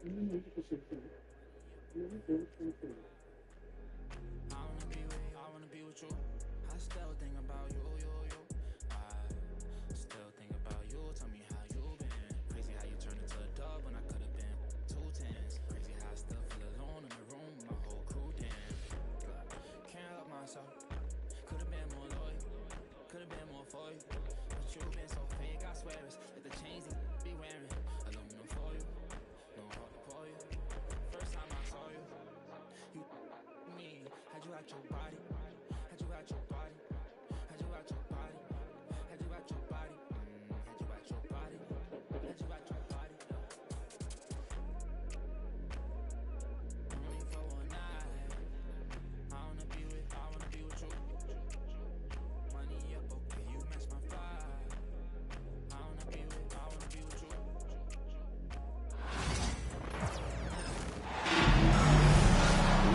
I wanna be with you. I still think about you. I still think about you. Tell me how you been. Crazy how you turned into a dub when I could've been 2 10s. Crazy how I still feel alone in the room. My whole crew damn. Can't help myself. Could've been more loyal. Could've been more for you. But you've been so fake. I swear it's the chains that be wearing. Aluminum for you. No heart to pour you. First time I saw you. You me. Had you at your body. Had you at your body. Had you at your body. Had you at your body. Had you at your body. Had you at your body. Only for one night. I wanna be with you. Money up, okay, you match my vibe. I wanna be with you.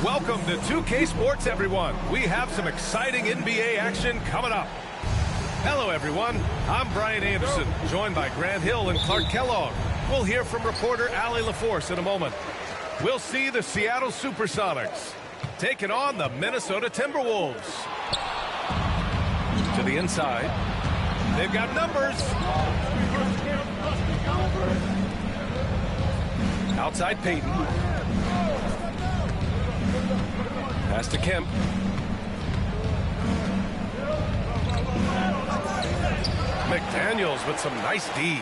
Welcome to 2K Sports, everyone. We have some exciting NBA action coming up. Hello, everyone. I'm Brian Anderson, joined by Grant Hill and Clark Kellogg. We'll hear from reporter Allie LaForce in a moment. We'll see the Seattle Supersonics taking on the Minnesota Timberwolves. To the inside. They've got numbers. Outside Peyton. Pass to Kemp. McDaniels with some nice D.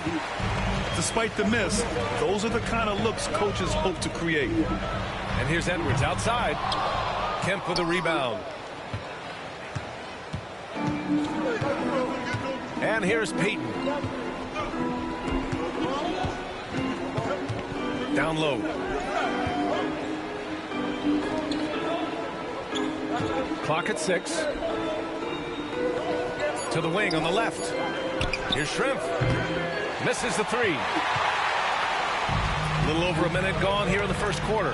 Despite the miss, those are the kind of looks coaches hope to create. And here's Edwards outside. Kemp with a rebound. And here's Peyton. Down low. Clock at 6. To the wing on the left. Here's Shrimp. Misses the 3. A little over a minute gone here in the first quarter.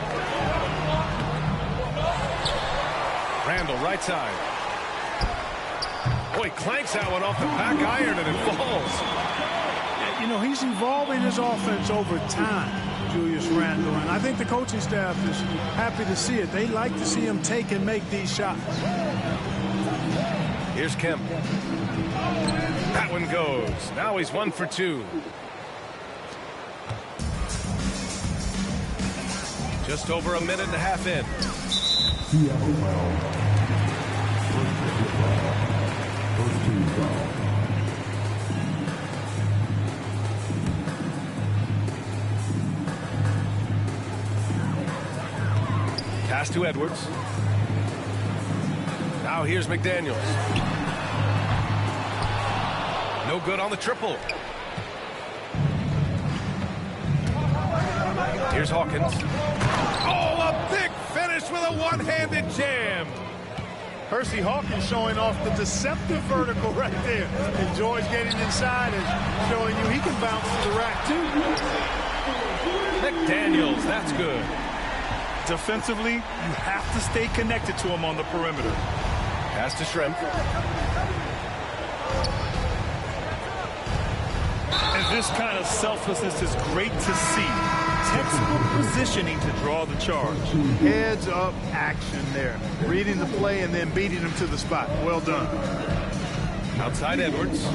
Randall, right side. Oh, he clanks that one off the back iron and it falls. You know, he's evolving his offense over time, Julius Randle, and I think the coaching staff is happy to see it. They like to see him take and make these shots. Here's Kemp. That one goes. Now he's 1 for 2. Just over a minute and a half in. Pass to Edwards. Now here's McDaniels. No good on the triple. Here's Hawkins. Oh, a big finish with a one-handed jam. Percy Hawkins showing off the deceptive vertical right there. Enjoys getting inside and showing you he can bounce to the rack too. McDaniels, that's good. Defensively, you have to stay connected to him on the perimeter. Pass to Shrimp. And this kind of selflessness is great to see. Textbook positioning to draw the charge. Heads up action there. Reading the play and then beating him to the spot. Well done. Outside Edwards.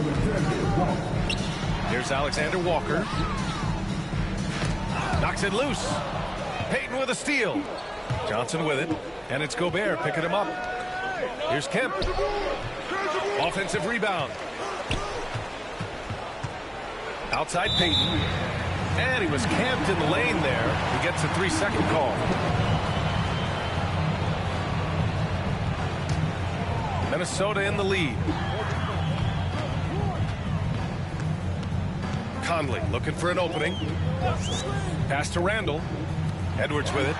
Here's Alexander Walker. Knocks it loose. Peyton with a steal. Johnson with it. And it's Gobert picking him up. Here's Kemp. Offensive rebound. Outside Peyton. And he was camped in the lane there. He gets a 3-second call. Minnesota in the lead. Conley looking for an opening. Pass to Randall. Edwards with it.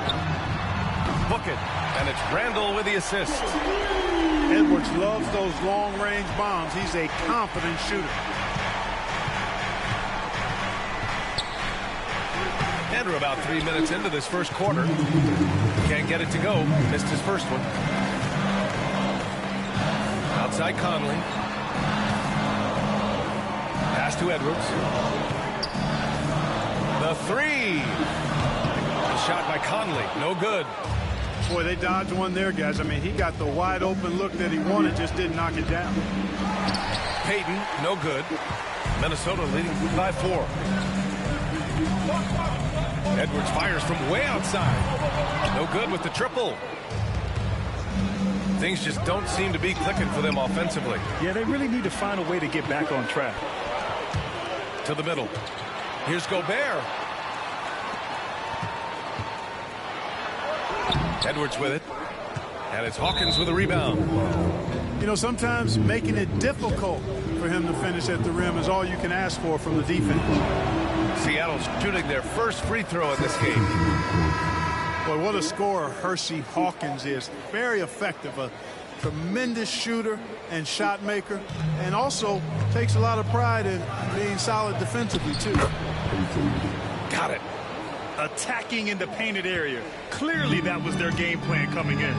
Book it. And it's Randall with the assist. Edwards loves those long-range bombs. He's a confident shooter. And we're about 3 minutes into this first quarter. Can't get it to go. Missed his first one. Outside Conley. Pass to Edwards. The 3. shot by Conley. No good. Boy, they dodged one there, guys. I mean, he got the wide open look that he wanted, just didn't knock it down. Payton, no good. Minnesota leading by 4. Edwards fires from way outside. No good with the triple. Things just don't seem to be clicking for them offensively. Yeah, they really need to find a way to get back on track. To the middle. Here's Gobert. Edwards with it. And it's Hawkins with a rebound. You know, sometimes making it difficult for him to finish at the rim is all you can ask for from the defense. Seattle's shooting their first free throw in this game. Boy, what a scorer Hershey Hawkins is. Very effective. A tremendous shooter and shot maker. And also takes a lot of pride in being solid defensively, too. Got it. Attacking in the painted area. Clearly that was their game plan coming in.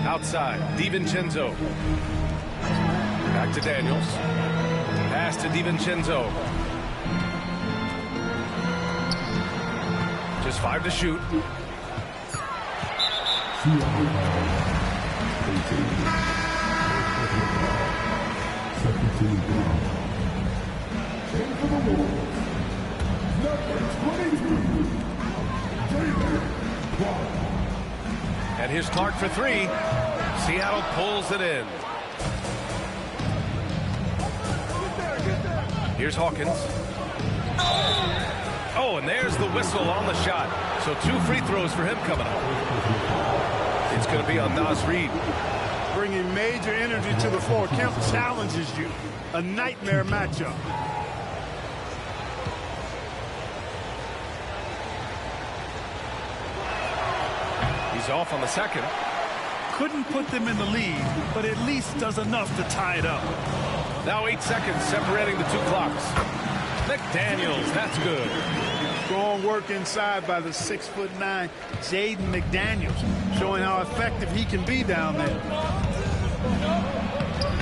Outside, DiVincenzo. Back to Daniels. Pass to DiVincenzo. Just 5 to shoot. And here's Clark for 3. Seattle pulls it in. Here's Hawkins. Oh, and there's the whistle on the shot. So 2 free throws for him coming up. It's going to be on Naz Reid. Bringing major energy to the floor. Kemp challenges you. A nightmare matchup. He's off on the second. Couldn't put them in the lead, but at least does enough to tie it up. Now 8 seconds separating the 2 clocks. McDaniels, that's good. Strong work inside by the 6'9" Jaden McDaniels, showing how effective he can be down there.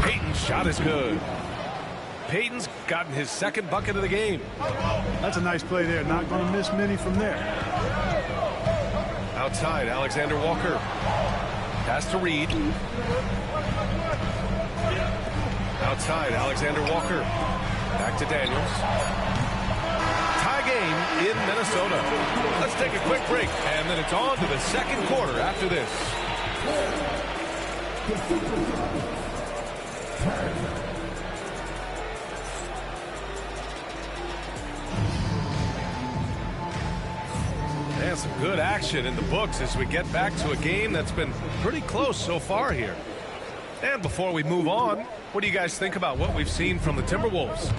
Payton's shot is good. Payton's gotten his 2nd bucket of the game. That's a nice play there. Not going to miss many from there. Outside, Alexander Walker. Pass to Reid. Outside, Alexander Walker. Back to Daniels. Tie game in Minnesota. Let's take a quick break, and then it's on to the 2nd quarter after this. And some good action in the books as we get back to a game that's been pretty close so far here. And before we move on, what do you guys think about what we've seen from the Timberwolves?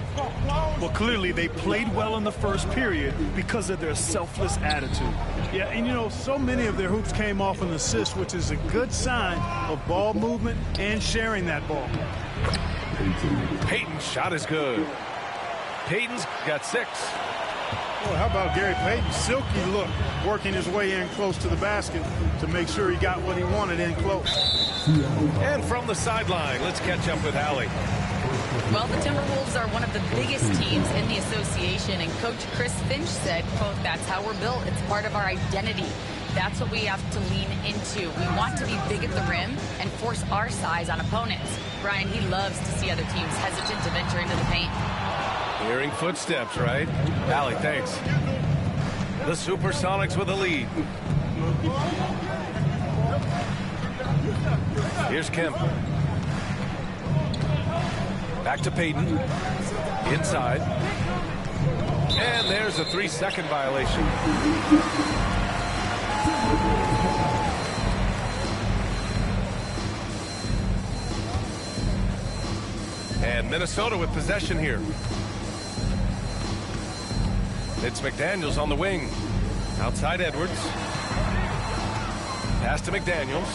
Well, clearly they played well in the first period because of their selfless attitude. Yeah, and you know, so many of their hoops came off an assist, which is a good sign of ball movement and sharing that ball. Payton's shot is good. Payton's got 6. Well, how about Gary Payton? Silky look, working his way in close to the basket to make sure he got what he wanted in close. And from the sideline, let's catch up with Allie. Well, the Timberwolves are one of the biggest teams in the association, and Coach Chris Finch said, quote, "That's how we're built. It's part of our identity. That's what we have to lean into. We want to be big at the rim and force our size on opponents." Brian, he loves to see other teams hesitant to venture into the paint. Hearing footsteps, right? Allie, thanks. The Supersonics with a lead. Here's Kemp. Back to Payton. Inside. And there's a 3-second violation. And Minnesota with possession here. It's McDaniels on the wing. Outside Edwards. Pass to McDaniels.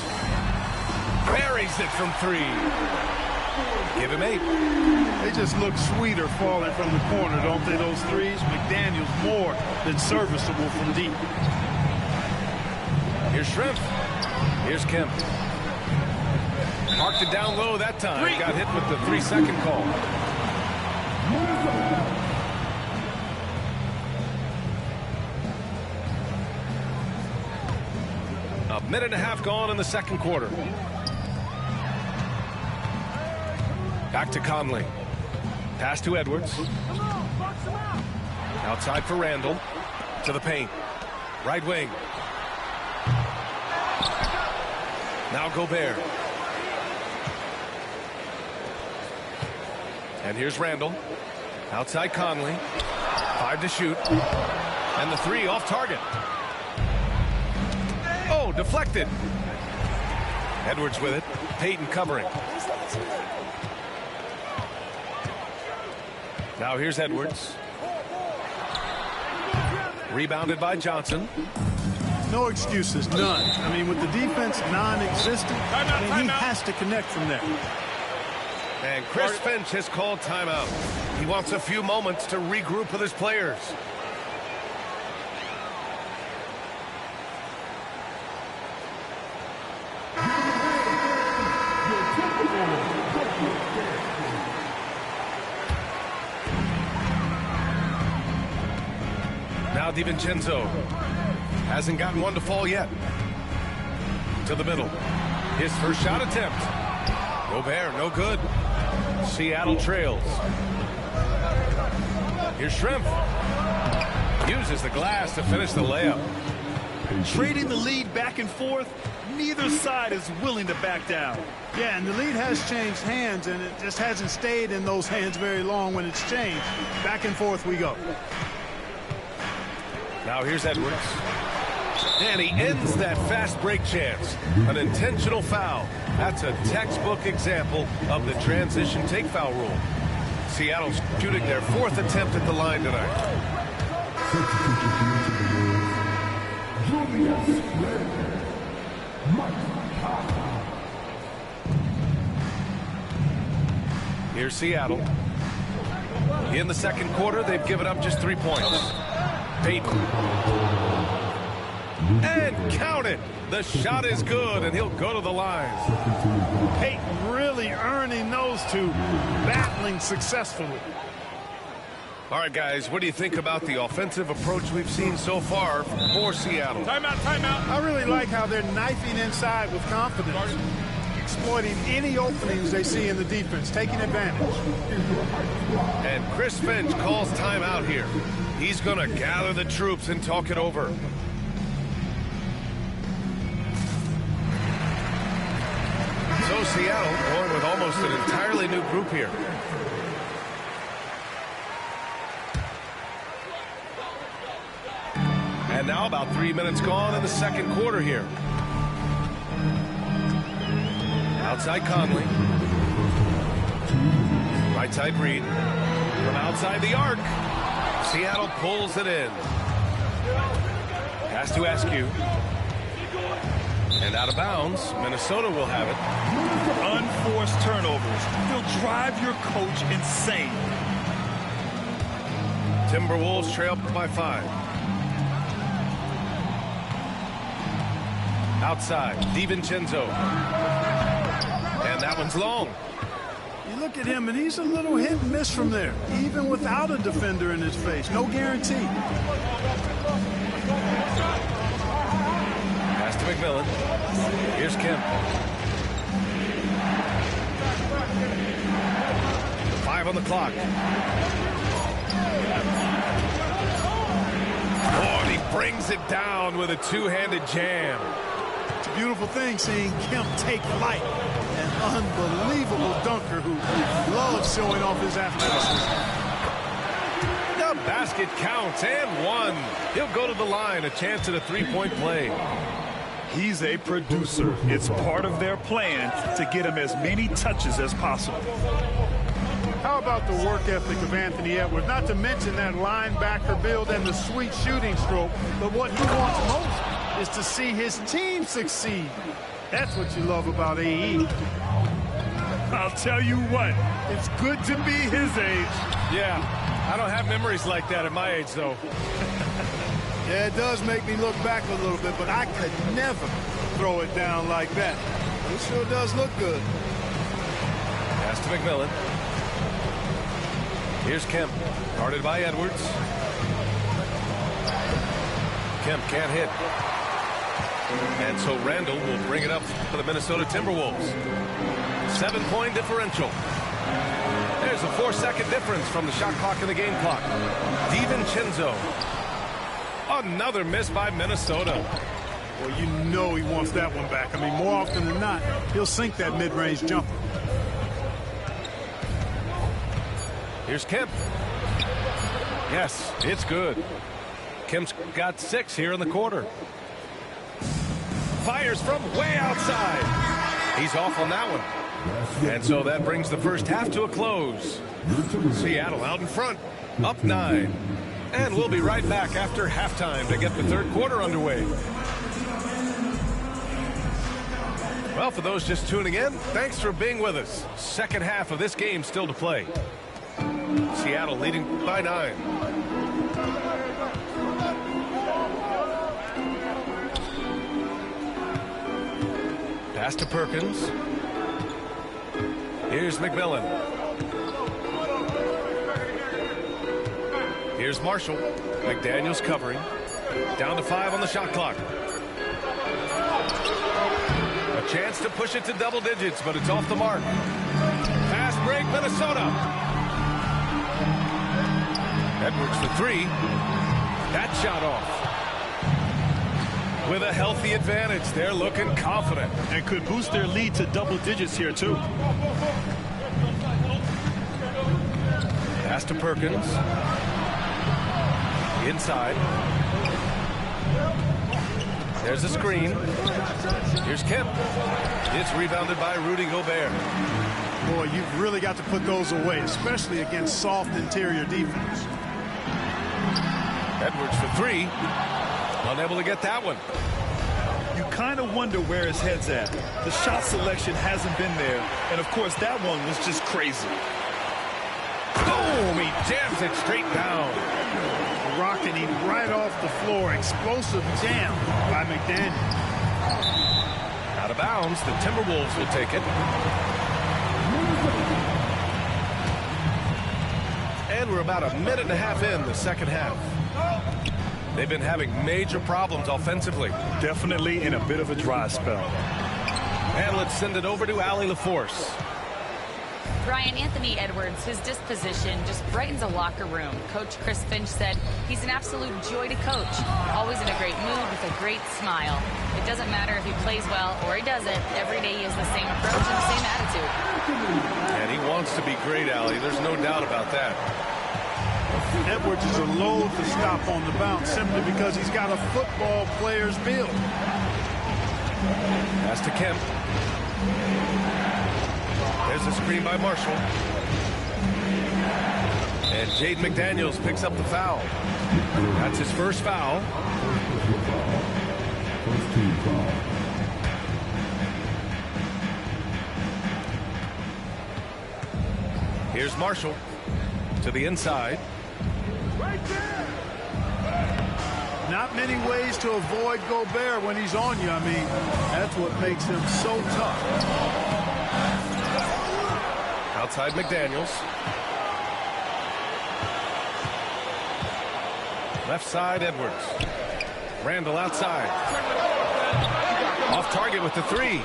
Buries it from 3. Give him 8. They just look sweeter falling from the corner, don't they, those threes? McDaniels more than serviceable from deep. Here's Shrimp. Here's Kemp. Marked it down low that time. Got hit with the 3-second call. A minute and a half gone in the second quarter. Back to Conley. Pass to Edwards. Outside for Randall. To the paint. Right wing. Now Gobert. And here's Randall. Outside Conley. 5 to shoot. And the 3 off target. Oh, deflected. Edwards with it. Payton covering. Now here's Edwards. Rebounded by Johnson. No excuses, none. I mean, with the defense non-existent, he has to connect from there. And Chris Finch has called timeout. He wants a few moments to regroup with his players. Now DiVincenzo hasn't gotten one to fall yet. To the middle. His first shot attempt. Gobert, no good. Seattle trails. Here's Shrimp. Uses the glass to finish the layup. Trading the lead back and forth, neither side is willing to back down. Yeah, and the lead has changed hands, and it just hasn't stayed in those hands very long when it's changed. Back and forth we go. Now here's Edwards. And he ends that fast break chance. An intentional foul. That's a textbook example of the transition take foul rule. Seattle's shooting their 4th attempt at the line tonight. Here's Seattle. In the second quarter, they've given up just 3 points. Payton. And count it. The shot is good, and he'll go to the line. Payton really earning those two, battling successfully. All right, guys, what do you think about the offensive approach we've seen so far for Seattle? Timeout, timeout. I really like how they're knifing inside with confidence, exploiting any openings they see in the defense, taking advantage. And Chris Finch calls timeout here. He's going to gather the troops and talk it over. So Seattle going with almost an entirely new group here. And now about 3 minutes gone in the second quarter here. Outside Conley. Right side Reed. From outside the arc. Seattle pulls it in. Pass to Askew. And out of bounds. Minnesota will have it. Unforced turnovers. They'll drive your coach insane. Timberwolves trail by 5. Outside, DiVincenzo. And that one's long. You look at him, and he's a little hit and miss from there, even without a defender in his face. No guarantee. Pass to McMillan. Here's Kemp. 5 on the clock. Oh, and he brings it down with a two-handed jam. It's a beautiful thing seeing Kemp take flight. An unbelievable dunker who loves showing off his athleticism. The basket counts and one. He'll go to the line, a chance at a three-point play. He's a producer. It's part of their plan to get him as many touches as possible. How about the work ethic of Anthony Edwards? Not to mention that linebacker build and the sweet shooting stroke. But what he wants most is to see his team succeed. That's what you love about AE. I'll tell you what, it's good to be his age. Yeah, I don't have memories like that at my age, though. Yeah, it does make me look back a little bit, but I could never throw it down like that. It sure does look good. Pass to McMillan. Here's Kemp, guarded by Edwards. Kemp can't hit. And so Randall will bring it up for the Minnesota Timberwolves. 7-point differential. There's a 4-second difference from the shot clock and the game clock. DiVincenzo. Another miss by Minnesota. Well, you know he wants that one back. I mean, more often than not, he'll sink that mid-range jumper. Here's Kemp. Yes, it's good. Kemp's got 6 here in the quarter. Fires from way outside. He's off on that one. And so that brings the first half to a close. Seattle out in front, up 9. And we'll be right back after halftime to get the third quarter underway. Well, for those just tuning in, thanks for being with us. Second half of this game still to play. Seattle leading by 9. Pass to Perkins. Here's McMillan. Here's Marshall. McDaniels covering. Down to 5 on the shot clock. A chance to push it to double digits, but it's off the mark. Fast break, Minnesota. Edwards for 3. That shot off. With a healthy advantage, they're looking confident. And could boost their lead to double digits here, too. Pass to Perkins. Inside. There's a screen. Here's Kemp. It's rebounded by Rudy Gobert. Boy, you've really got to put those away, especially against soft interior defense. Edwards for 3. Unable to get that one. You kind of wonder where his head's at. The shot selection hasn't been there. And, of course, that one was just crazy. Boom! He jams it straight down. Rocketing right off the floor. Explosive jam by McDaniels. Out of bounds. The Timberwolves will take it. And we're about a minute and a half in the second half. They've been having major problems offensively. Definitely in a bit of a dry spell. And let's send it over to Allie LaForce. Brian, Anthony Edwards, his disposition just brightens a locker room. Coach Chris Finch said he's an absolute joy to coach. Always in a great mood with a great smile. It doesn't matter if he plays well or he doesn't. Every day he has the same approach and the same attitude. And he wants to be great, Allie. There's no doubt about that. Edwards is a load to stop on the bounce simply because he's got a football player's build. Pass to Kemp. There's a screen by Marshall. And Jaden McDaniels picks up the foul. That's his first foul. Here's Marshall to the inside. Not many ways to avoid Gobert when he's on you. I mean, that's what makes him so tough. Outside McDaniels. Left side Edwards. Randall outside. Off target with the 3.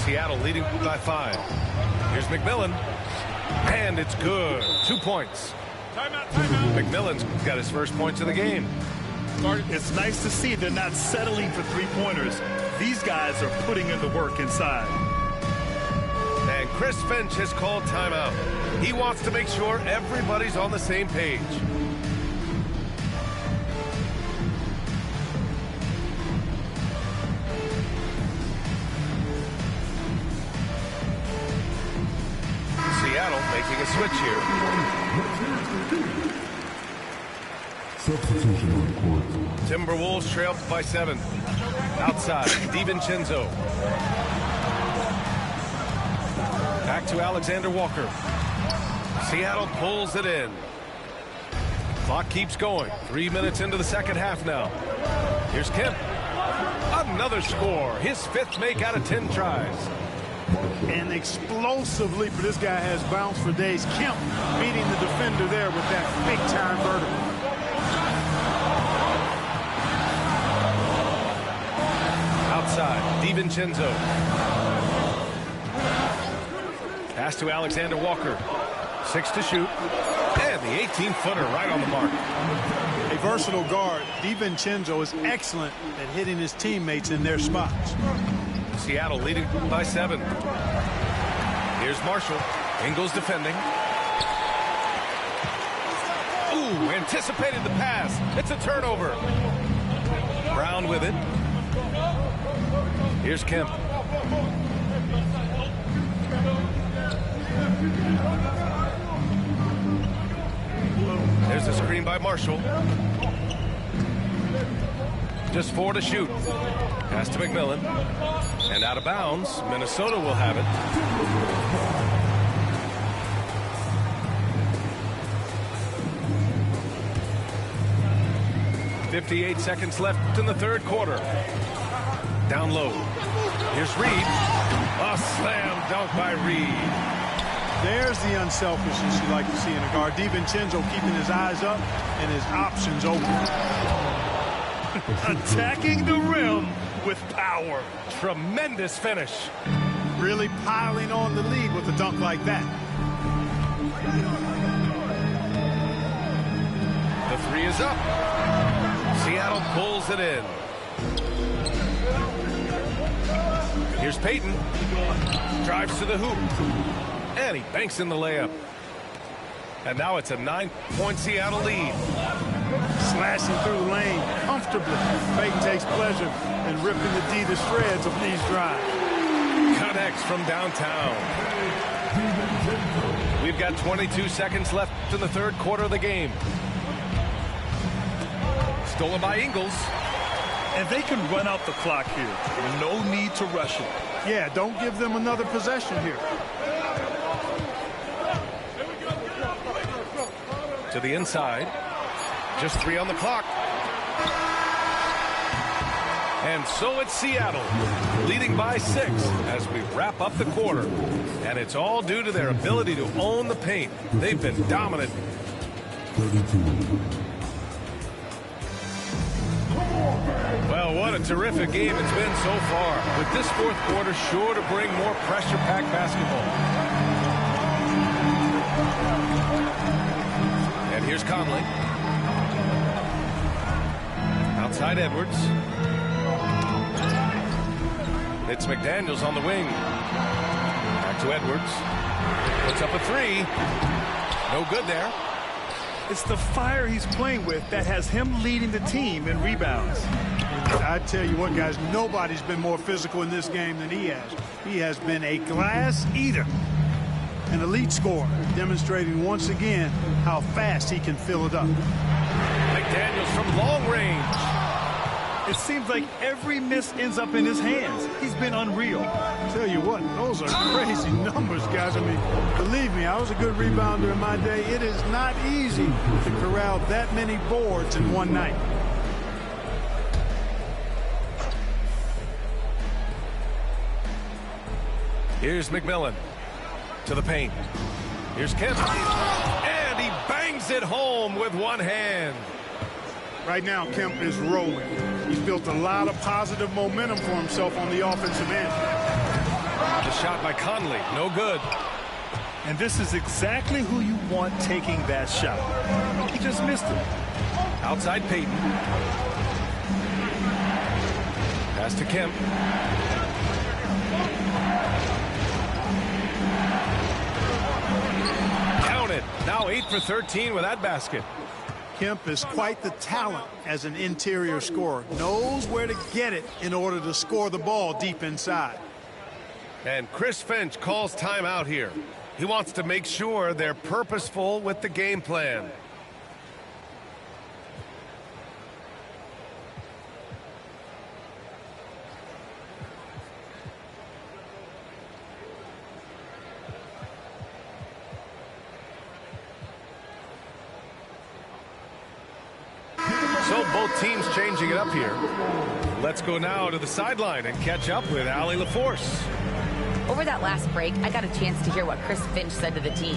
Seattle leading by 5. Here's McMillan. And it's good. 2 points. McMillan's got his first points of the game. It's nice to see they're not settling for three-pointers. These guys are putting in the work inside. And Chris Finch has called timeout. He wants to make sure everybody's on the same page. Seattle making a switch here. Substitution on court. Timberwolves trail by 7. Outside, DiVincenzo. Back to Alexander Walker. Seattle pulls it in. Clock keeps going. 3 minutes into the second half now. Here's Kemp. Another score. His 5th make out of 10 tries. An explosive leaper. This guy has bounced for days. Kemp beating the defender there with that big-time vertical. DiVincenzo. Pass to Alexander Walker. 6 to shoot. And the 18-footer right on the mark. A versatile guard, DiVincenzo is excellent at hitting his teammates in their spots. Seattle leading by 7. Here's Marshall. Ingles defending. Ooh, anticipated the pass. It's a turnover. Brown with it. Here's Kemp. There's a screen by Marshall. Just 4 to shoot. Pass to McMillan. And out of bounds. Minnesota will have it. .58 seconds left in the third quarter. Down low. Here's Reed. A slam dunk by Reed. There's the unselfishness you like to see in a guard. DiVincenzo keeping his eyes up and his options open. Attacking the rim with power. Tremendous finish. Really piling on the lead with a dunk like that. The 3 is up. Seattle pulls it in. Here's Payton. Drives to the hoop. And he banks in the layup. And now it's a 9-point Seattle lead. Slashing through the lane comfortably. Payton takes pleasure in ripping the D to shreds of these drives. Connects from downtown. We've got 22 seconds left in the third quarter of the game. Stolen by Ingles. And they can run out the clock here. No need to rush it. Yeah, don't give them another possession here. To the inside. Just 3 on the clock. And so it's Seattle, leading by 6 as we wrap up the quarter. And it's all due to their ability to own the paint. They've been dominant. 32. Well, what a terrific game it's been so far. With this fourth quarter sure to bring more pressure-packed basketball. And here's Conley. Outside Edwards. It's McDaniels on the wing. Back to Edwards. Puts up a 3. No good there. It's the fire he's playing with that has him leading the team in rebounds. I tell you what, guys, nobody's been more physical in this game than he has. He has been a glass eater. An elite scorer, demonstrating once again how fast he can fill it up. McDaniels from long range. It seems like every miss ends up in his hands. He's been unreal. Tell you what, those are crazy numbers, guys. I mean, believe me, I was a good rebounder in my day. It is not easy to corral that many boards in one night. Here's McMillan to the paint. Here's Kemp. And he bangs it home with one hand. Right now, Kemp is rolling. He's built a lot of positive momentum for himself on the offensive end. The shot by Conley, no good. And this is exactly who you want taking that shot. He just missed it. Outside Payton. Pass to Kemp. Count it. Now 8 for 13 with that basket. Kemp is quite the talent as an interior scorer. Knows where to get it in order to score the ball deep inside. And Chris Finch calls timeout here. He wants to make sure they're purposeful with the game plan. So both teams changing it up here. Let's go now to the sideline and catch up with Allie LaForce. Over that last break, I got a chance to hear what Chris Finch said to the team.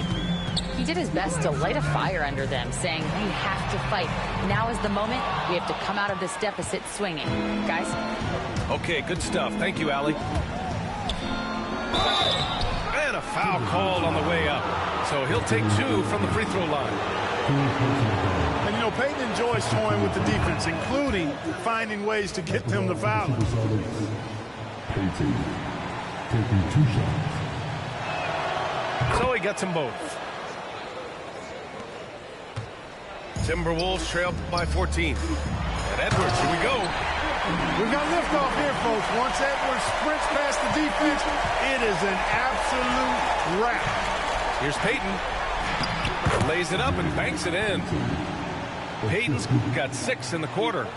He did his best to light a fire under them, saying they have to fight. Now is the moment. We have to come out of this deficit swinging. Guys? Okay, good stuff. Thank you, Allie. And a foul called on the way up. So he'll take 2 from the free throw line. And, you know, Peyton enjoys toying with the defense, including finding ways to get them to foul. Peyton taking 2 shots. So he gets them both. Timberwolves trail by 14. And Edwards, here we go. We've got liftoff here, folks. Once Edwards sprints past the defense, it is an absolute wrap. Here's Peyton. Lays it up and banks it in. Peyton's got 6 in the quarter.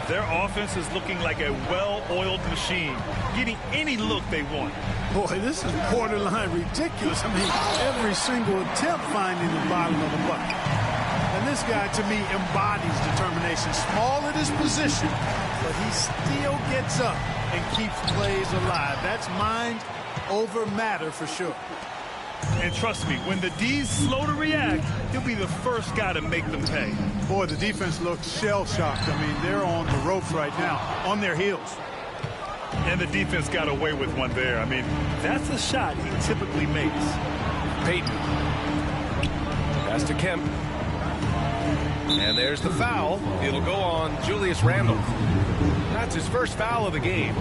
Their offense is looking like a well-oiled machine, getting any look they want. Boy, this is borderline ridiculous. I mean, every single attempt finding the bottom of the bucket. And this guy, to me, embodies determination. Small at his position, but he still gets up and keeps plays alive. That's mind over matter for sure. And trust me, when the D's slow to react, he'll be the first guy to make them pay. Boy, the defense looks shell-shocked. I mean, they're on the ropes right now, on their heels. And the defense got away with one there. I mean, that's a shot he typically makes. Peyton. Pass to Kemp. And there's the foul. It'll go on Julius Randle. That's his first foul of the game.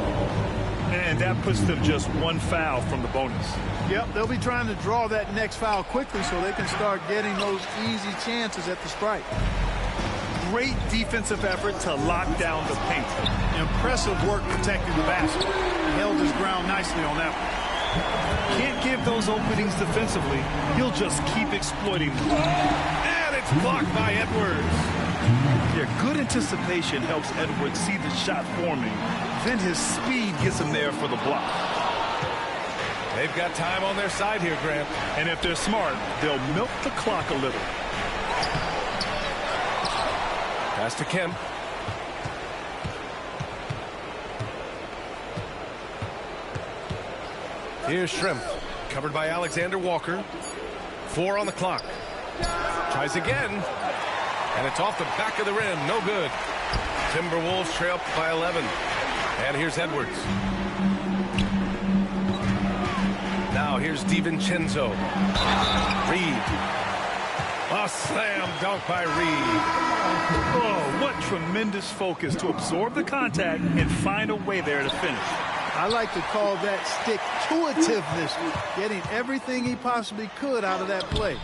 And that puts them just 1 foul from the bonus. Yep, they'll be trying to draw that next foul quickly so they can start getting those easy chances at the strike. Great defensive effort to lock down the paint. Impressive work protecting the basket. He held his ground nicely on that one. Can't give those openings defensively. He'll just keep exploiting them. And it's blocked by Edwards. Yeah, good anticipation helps Edwards see the shot forming. Then his speed gets him there for the block. They've got time on their side here, Grant. And if they're smart, they'll milk the clock a little. Pass to Kemp. Here's Shrimp, covered by Alexander Walker. 4 on the clock. Tries again, and it's off the back of the rim. No good. Timberwolves trail by 11. And here's Edwards. Now here's DiVincenzo. Reed. A slam dunk by Reed. Oh, what tremendous focus to absorb the contact and find a way there to finish. I like to call that stick-to-itiveness, getting everything he possibly could out of that play.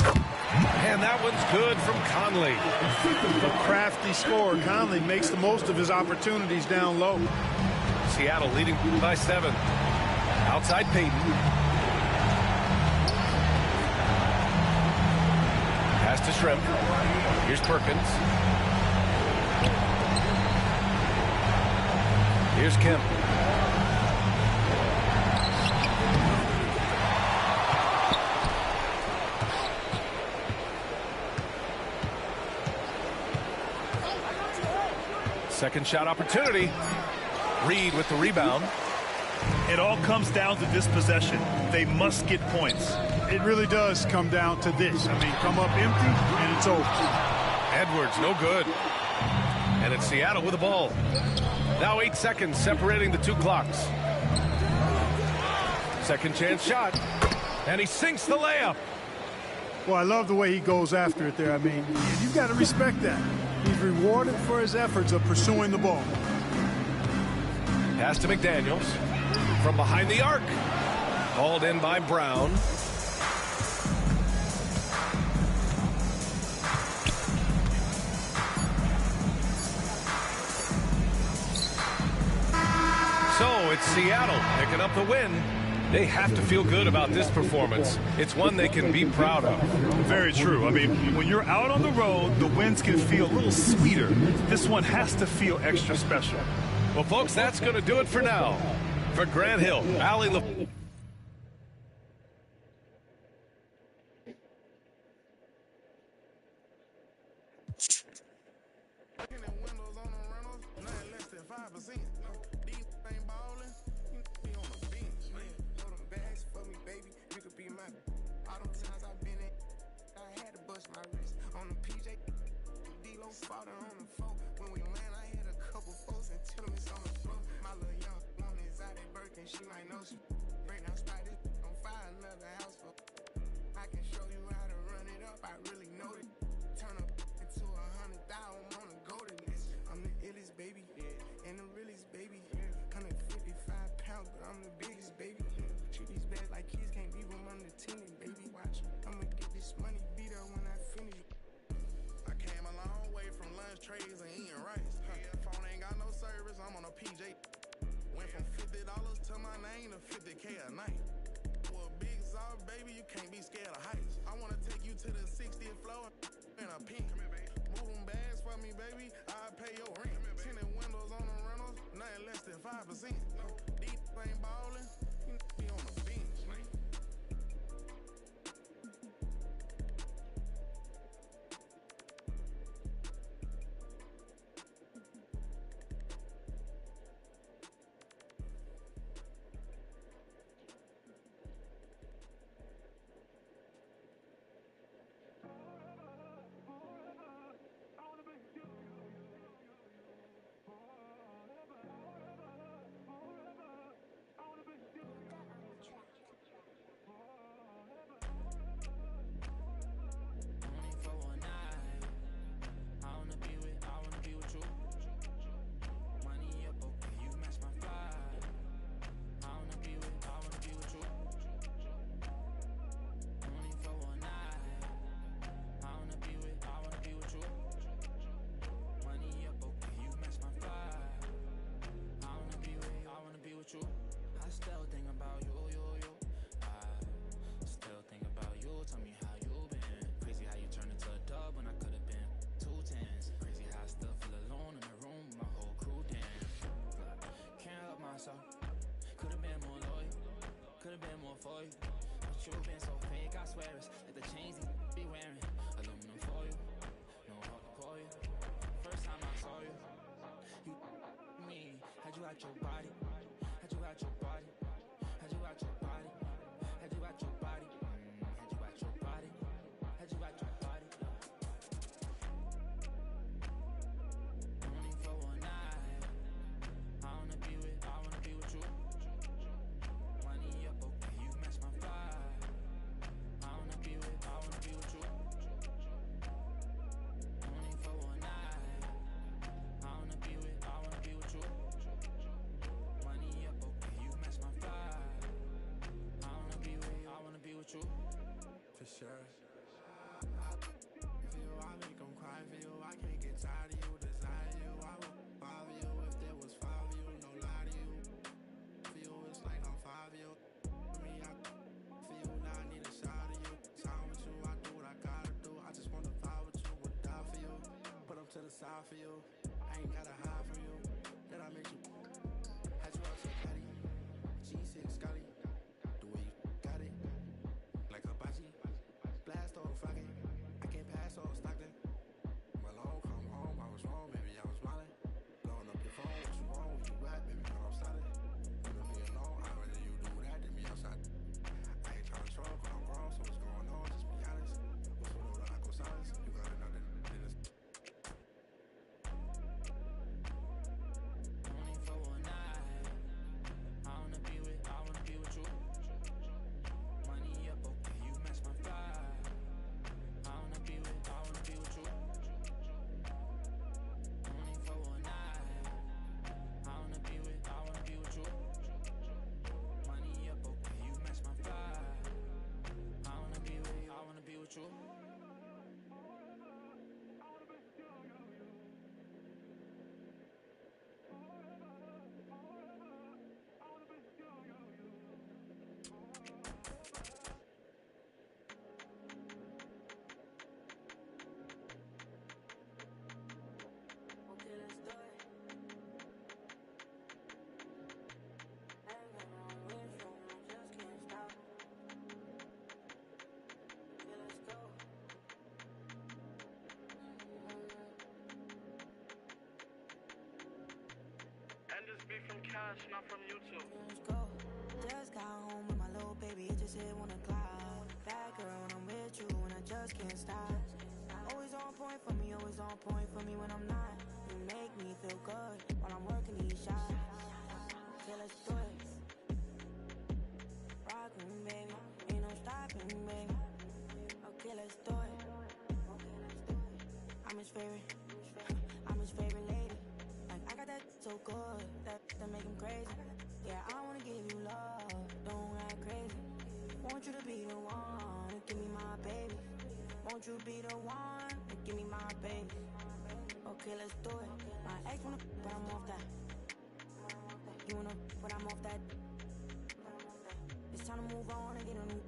And that one's good from Conley. A crafty scorer, Conley makes the most of his opportunities down low. Seattle leading by 7. Outside Peyton. Pass to Shrimp. Here's Perkins. Here's Kemp. Second shot opportunity. Reed with the rebound. It all comes down to this possession. They must get points. It really does come down to this. I mean, come up empty, and it's over. Edwards, no good. And it's Seattle with the ball. Now 8 seconds separating the 2 clocks. Second chance shot. And he sinks the layup. Well, I love the way he goes after it there. I mean, you've got to respect that. He's rewarded for his efforts of pursuing the ball. Pass to McDaniels. From behind the arc. Hauled in by Brown. So it's Seattle picking up the win. They have to feel good about this performance. It's one they can be proud of. Very true. I mean, when you're out on the road, the wins can feel a little sweeter. This one has to feel extra special. Well, folks, that's going to do it for now. For Grant Hill, Allie La... These ain't ballin', you be on the bench, man. Throw them bags for me, baby. You could be my. All them times I've been in. PJ, D-Lo fought on the floor. When we land, I hit a couple folks and tell them it's on the floor. My little young one is out at birthday, she might know she break down spot this on fire, another house for. I can show you how to run it up, I really know it. Turn up into 100,000, I'm on the golden list. I'm the illest baby, and the realest baby. 155 pounds, but I'm the biggest baby. Treat these bags like kids, can't leave them unattended, baby. Watch, I'ma get this money, beat up when I finish. I came a long way from lunch trays and eating rice. Phone ain't got no service, I'm on a PJ. Went from $50 to my name to 50K a night. Well, big Zod, baby, you can't be scared of heights. I wanna take you to the 60th floor in a pink. Move them bags for me, baby, I'll pay your rent. Tinted windows on the rentals, nothing less than 5%. Deep ain't ballin', you be on the bench, man. I still think about you. I still think about you. Tell me how you been. Crazy how you turned into a dub when I could have been 2 tens. Crazy how I still feel alone in the room with my whole crew damn. Can't help myself. Could have been more loyal. Could have been more for you. But you been so fake, I swear it's like the chains you be wearing. Aluminum foil. No how to call you. First time I saw you. You me. Had you out your body. Had you out your body, had you out your body, had you out your body, had you out your body, had you out your body. Only for one night. I wanna be with you. Money up, okay, you match my vibe. I wanna be with you. Only for one night. I wanna be with you. Money up, okay, you match my vibe. I wanna be with you. For sure. For you, I make them cry. For you, I can't get tired of you, desire you. I would bother you if there was 5 of you, no lie to you. For you, it's like I'm 5 of you. Me, for you, now I need a shot of you. Time with you, I do what I gotta do. I just wanna vibe with you, would die for you. Put up to the side for you. I ain't gotta hide from you. Then I make you. Had you out so catty, G6 Scotty, the way you got it, like Hibachi, blast off Friday, I can't pass off Stockton. Malone, come home, I was wrong, baby, I was smiling. Blowing up your phone, what's wrong with you rap, baby, no, I'm starting. Wanna be alone, I'd rather you do that than me outside. I ain't trying to troll, cause I'm grown, so what's going on, just be honest. What's going on, I go silence, you got another business. I wanna be with you. Money up, okay, you match my vibe. I wanna be with you. Only for one night. I wanna be with you. Money up, okay, you match my vibe. I wanna be with you. From cash, not from YouTube. Let's go. Just got home with my little baby, it just hit on the cloud. Bad girl, when I'm with you, and I just can't stop. Always on point for me, always on point for me when I'm not. You make me feel good while I'm working these shots. Okay, let's do it. Rock me, baby. Ain't no stopping, baby. Okay, let's do it. I'm his favorite. I'm his favorite lady. Like, I got that so good that make him crazy. Yeah, I wanna give you love. Don't act crazy. Want you to be the one to give me my baby. Won't you be the one to give me my baby? Okay, let's do it. My ex wanna, but I'm off that. You wanna, but I'm off that. It's time to move on and get a new.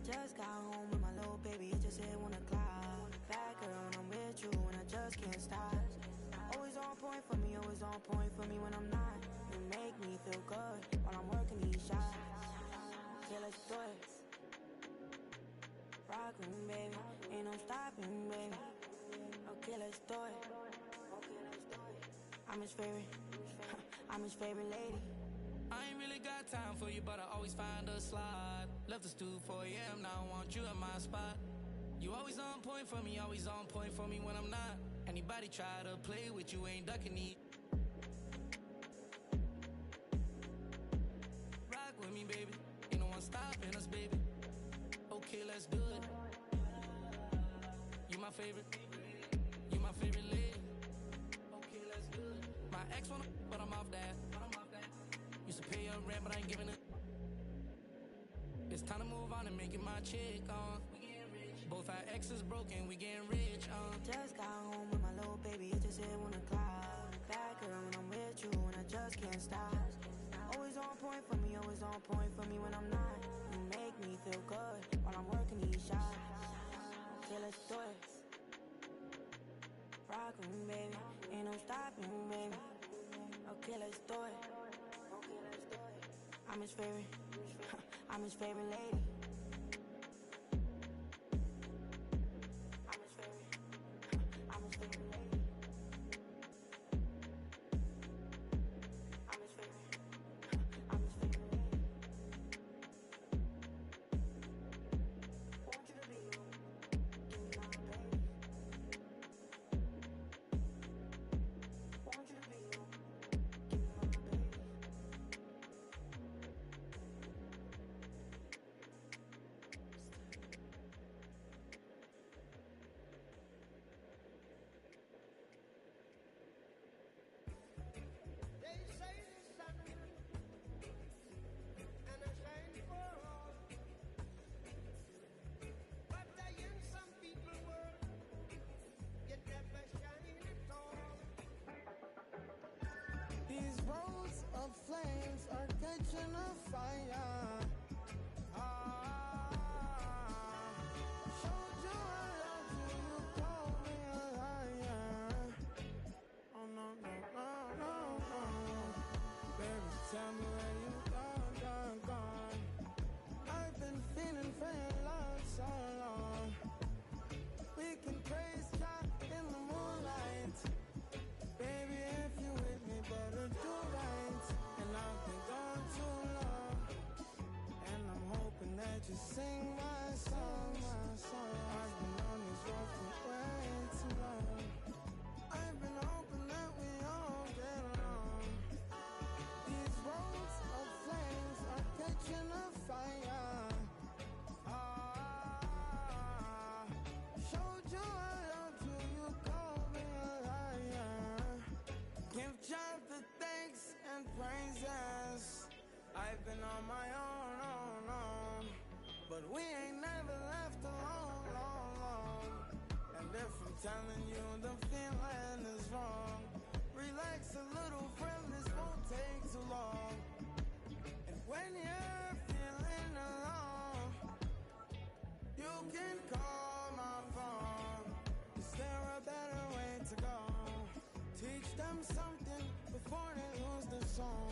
Just got home with my little baby, it just hit 1 o'clock. Bad girl, and I'm with you, and I just can't stop. Always on point for me, always on point for me when I'm not. You make me feel good while I'm working these shots. Okay, let's do it. Rock me, baby. Ain't no stopping, baby. Okay, let's do it. I'm his favorite. I'm his favorite lady. I ain't really got time for you, but I always find a slot. Left the stoop 4 a.m., now I want you in my spot. You always on point for me, always on point for me when I'm not. Anybody try to play with you, ain't ducking it. Rock with me, baby. Ain't no one stopping us, baby. Okay, let's do it. You my favorite. You my favorite lady. Okay, let's do it. My ex wanna, but I'm off that. Used to pay your rent, but I ain't giving it. It's time to move on and make it my chick, Both our exes broken, we getting rich, Just got home with my little baby, it just hit 1 o'clock. Bad girl, and I'm with you, and I just can't stop. Always on point for me, always on point for me when I'm not. You make me feel good while I'm working these shots. Okay, let's do it. Rock me, baby. Ain't no stopping, baby. Okay, let's do it. I'm his favorite. I'm his favorite lady. I'm his favorite. I'm his favorite lady. I'm his favorite. I'm his favorite lady. Want you to be you. Give me my baby. Want you to be you. Give me my baby. They say the sun and I shine for all, but I in some people world, you never shine at all. These roads of flames are catching a fire. Showed you I love you, you called me a liar. Oh no, no, no, no, no. Baby, tell me where you gone. I've been feeling for your love so long. We can praise God in the moonlight. Baby, if you with me, better do right. And I've been gone too long, and I'm hoping that you sing my song, my song. I've been on this road for way too long. I've been hoping that we all get along. These roads of flames are catching a fire. Showed you I loved you, you called me a liar. Give God the thanks and praises. I've been on my own, but we ain't never left alone, long. And if I'm telling you the feeling is wrong, relax a little, friend, this won't take too long. And when you're feeling alone, you can call my phone. Is there a better way to go? Teach them something before they lose the song.